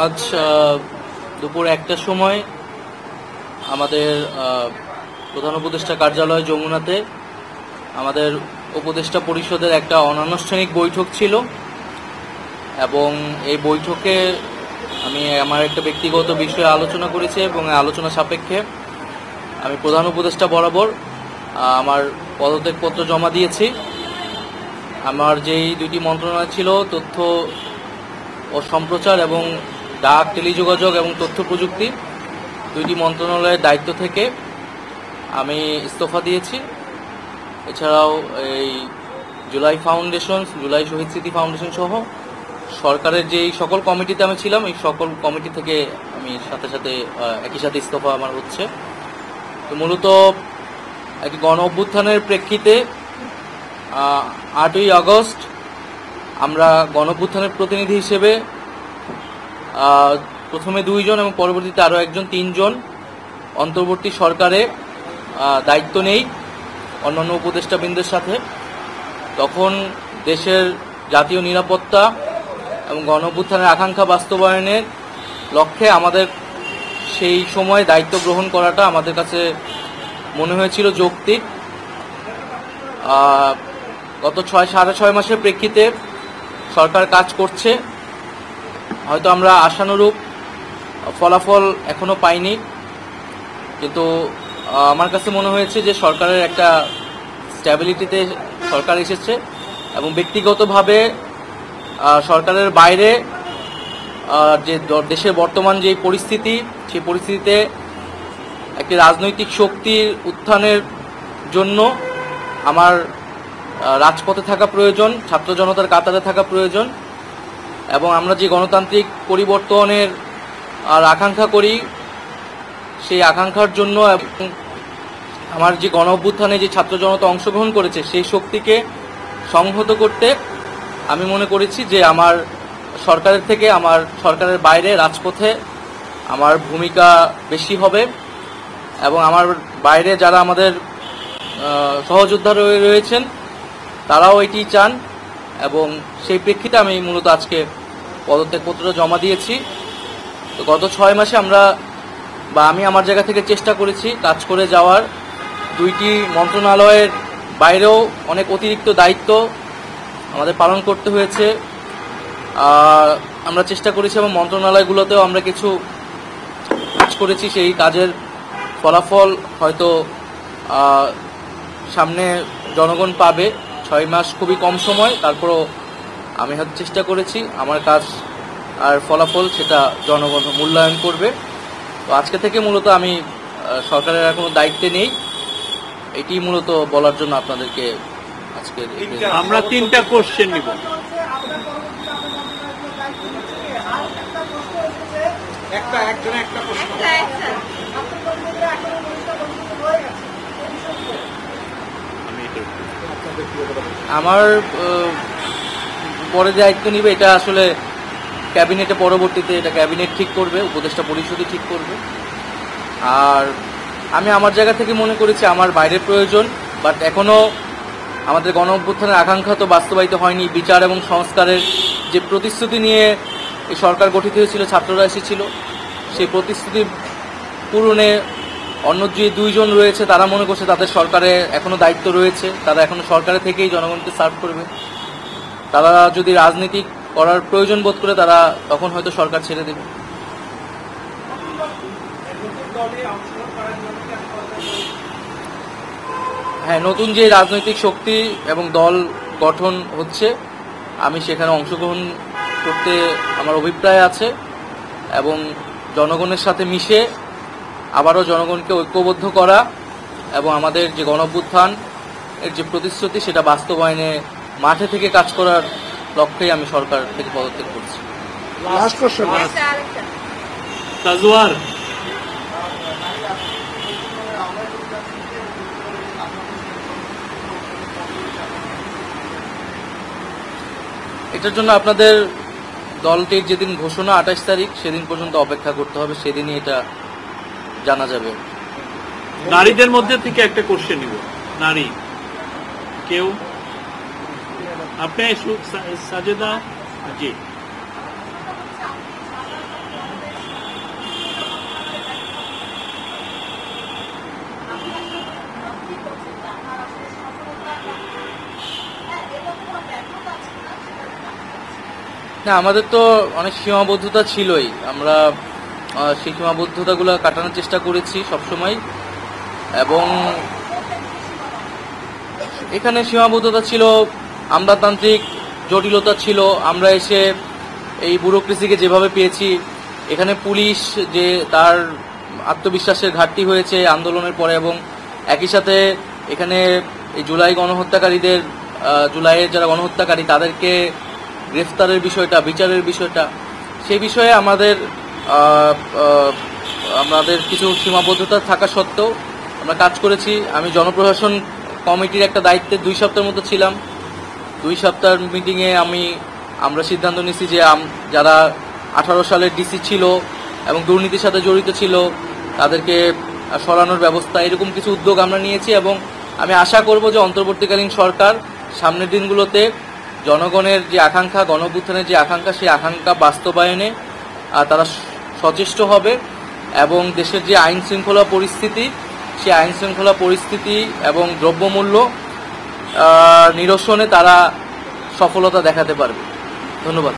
আজ দুপুর 1টার সময় আমাদের প্রধান উপদেষ্টা কার্যালয় যমুনাতে আমাদের উপদেষ্টা পরিষদের একটা অনানুষ্ঠানিক বৈঠক ছিল এবং এই বৈঠকে আমি আমার একটা ব্যক্তিগত বিষয়ে আলোচনা করেছি এবং আলোচনা সাপেক্ষে আমি প্রধান উপদেষ্টা বরাবর আমার পদত্যাগপত্র জমা দিয়েছি। আমার যেই দুটি মন্ত্রণালয় ছিল, তথ্য ও সম্প্রচার এবং ডাক, টেলিযোগাযোগ এবং তথ্য প্রযুক্তি, দুইটি মন্ত্রণালয়ের দায়িত্ব থেকে আমি ইস্তফা দিয়েছি। এছাড়াও এই জুলাই ফাউন্ডেশন, জুলাই শহীদ স্মৃতি ফাউন্ডেশন সহ সরকারের যেই সকল কমিটিতে আমি ছিলাম, এই সকল কমিটি থেকে আমি সাথে সাথে একই সাথে ইস্তফা আমার হচ্ছে। তো মূলত একটি গণ অভ্যুত্থানের প্রেক্ষিতে 8ই আগস্ট আমরা গণ অভ্যুত্থানের প্রতিনিধি হিসেবে প্রথমে 2 জন এবং পরবর্তীতে আরও একজন, 3 জন অন্তর্বর্তী সরকারে দায়িত্ব নেই অন্যান্য উপদেষ্টাবৃন্দের সাথে। তখন দেশের জাতীয় নিরাপত্তা এবং গণ অভ্যুত্থানের আকাঙ্ক্ষা বাস্তবায়নের লক্ষ্যে আমাদের সেই সময় দায়িত্ব গ্রহণ করাটা আমাদের কাছে মনে হয়েছিল যৌক্তিক। গত 6-6.5 মাসের প্রেক্ষিতে সরকার কাজ করছে, হয়তো আমরা আশানুরূপ ফলাফল এখনো পাইনি, কিন্তু আমার কাছে মনে হয়েছে যে সরকারের একটা স্ট্যাবিলিটিতে সরকার এসেছে এবং ব্যক্তিগতভাবে সরকারের বাইরে যে দেশের বর্তমান যে পরিস্থিতি, সেই পরিস্থিতিতে একটি রাজনৈতিক শক্তির উত্থানের জন্য আমার রাজপথে থাকা প্রয়োজন, ছাত্র জনতার কাতারে থাকা প্রয়োজন এবং আমরা যে গণতান্ত্রিক পরিবর্তনের আকাঙ্ক্ষা করি, সেই আকাঙ্ক্ষার জন্য এবং আমার যে গণ অভ্যুত্থানে যে ছাত্র জনতা অংশগ্রহণ করেছে সেই শক্তিকে সংহত করতে আমি মনে করেছি যে আমার সরকারের থেকে আমার সরকারের বাইরে রাজপথে আমার ভূমিকা বেশি হবে এবং আমার বাইরে যারা আমাদের সহযোদ্ধা রয়েছেন তারাও এটি চান এবং সেই প্রেক্ষিতে আমি মূলত আজকে পদত্যাগপত্র জমা দিয়েছি। তো গত 6 মাসে আমি আমার জায়গা থেকে চেষ্টা করেছি কাজ করে যাওয়ার। 2টি মন্ত্রণালয়ের বাইরেও অনেক অতিরিক্ত দায়িত্ব আমাদের পালন করতে হয়েছে। আমরা চেষ্টা করেছি এবং মন্ত্রণালয়গুলোতেও আমরা কিছু কাজ করেছি, সেই কাজের ফলাফল হয়তো সামনে জনগণ পাবে। 6 মাস খুবই কম সময়, তারপরও আমি হয়তো চেষ্টা করেছি, আমার কাজ আর ফলাফল সেটা জনগণ মূল্যায়ন করবে। তো আজকে থেকে মূলত আমি সরকারের আর কোনো দায়িত্বে নেই, এটি মূলত বলার জন্য আপনাদেরকে আজকে আমরা 3টা কোশ্চেন নিব। আমার পরে দায়িত্ব নিবে এটা আসলে ক্যাবিনেটে, পরবর্তীতে এটা ক্যাবিনেট ঠিক করবে, উপদেষ্টা পরিষদই ঠিক করবে। আর আমি আমার জায়গা থেকে মনে করেছি আমার বাইরের প্রয়োজন, বাট এখনও আমাদের গণ অভ্যুত্থানের আকাঙ্ক্ষা তো বাস্তবায়িত হয়নি। বিচার এবং সংস্কারের যে প্রতিশ্রুতি নিয়ে এই সরকার গঠিত হয়েছিল, ছাত্ররা এসেছিল, সেই প্রতিশ্রুতি পূরণে অন্য যে 2 জন রয়েছে তারা মনে করছে তাদের সরকারে এখনও দায়িত্ব রয়েছে, তারা এখনও সরকারে থেকেই জনগণকে সার্ভ করবে। তারা যদি রাজনীতি করার প্রয়োজন বোধ করে তারা তখন হয়তো সরকার ছেড়ে দেবে। হ্যাঁ, নতুন যে রাজনৈতিক শক্তি এবং দল গঠন হচ্ছে, আমি সেখানে অংশগ্রহণ করতে আমার অভিপ্রায় আছে এবং জনগণের সাথে মিশে আবারও জনগণকে ঐক্যবদ্ধ করা এবং আমাদের যে গণ অভ্যুত্থান এর যে প্রতিশ্রুতি সেটা বাস্তবায়নে মাঠে থেকে কাজ করার লক্ষ্যেই আমি সরকার থেকে পদত্যাগ করছি। তাজওয়ার, এটার জন্য আপনাদের দলটির যেদিন ঘোষণা 28 তারিখ, সেদিন পর্যন্ত অপেক্ষা করতে হবে, সেদিনই এটা জানা যাবে। নারীদের মধ্যে থেকে একটা কোশ্চেন নিব। নারী কেউ? আপনি সাজেদা জি। না, আমাদের তো অনেক সীমাবদ্ধতা ছিলই। আমরা সেই সীমাবদ্ধতাগুলো কাটানোর চেষ্টা করেছি সবসময়, এবং এখানে সীমাবদ্ধতা ছিল, আমলাতান্ত্রিক জটিলতা ছিল। আমরা এসে এই ব্যুরোক্রেসিকে যেভাবে পেয়েছি, এখানে পুলিশ যে তার আত্মবিশ্বাসের ঘাটতি হয়েছে আন্দোলনের পরে, এবং একই সাথে এখানে এই জুলাই গণহত্যাকারীদের, জুলাইয়ের যারা গণহত্যাকারী তাদেরকে গ্রেফতারের বিষয়টা, বিচারের বিষয়টা, সেই বিষয়ে আমাদের কিছু সীমাবদ্ধতা থাকা সত্ত্বেও আমরা কাজ করেছি। আমি জনপ্রশাসন কমিটির একটা দায়িত্বে 2 সপ্তাহের মতো ছিলাম। 2 সপ্তাহের মিটিংয়ে আমরা সিদ্ধান্ত নিয়েছি যে যারা 18 সালের ডিসি ছিল এবং দুর্নীতির সাথে জড়িত ছিল তাদেরকে সরানোর ব্যবস্থা, এরকম কিছু উদ্যোগ আমরা নিয়েছি। এবং আমি আশা করব যে অন্তর্বর্তীকালীন সরকার সামনের দিনগুলোতে জনগণের যে আকাঙ্ক্ষা, গণঅভ্যুত্থানের যে আকাঙ্ক্ষা, সেই আকাঙ্ক্ষা বাস্তবায়নে তারা সচেষ্ট হবে, এবং দেশের যে আইন শৃঙ্খলা পরিস্থিতি, সেই আইন শৃঙ্খলা পরিস্থিতি এবং দ্রব্যমূল্য নিরসনে তারা সফলতা দেখাতে পারবে। ধন্যবাদ।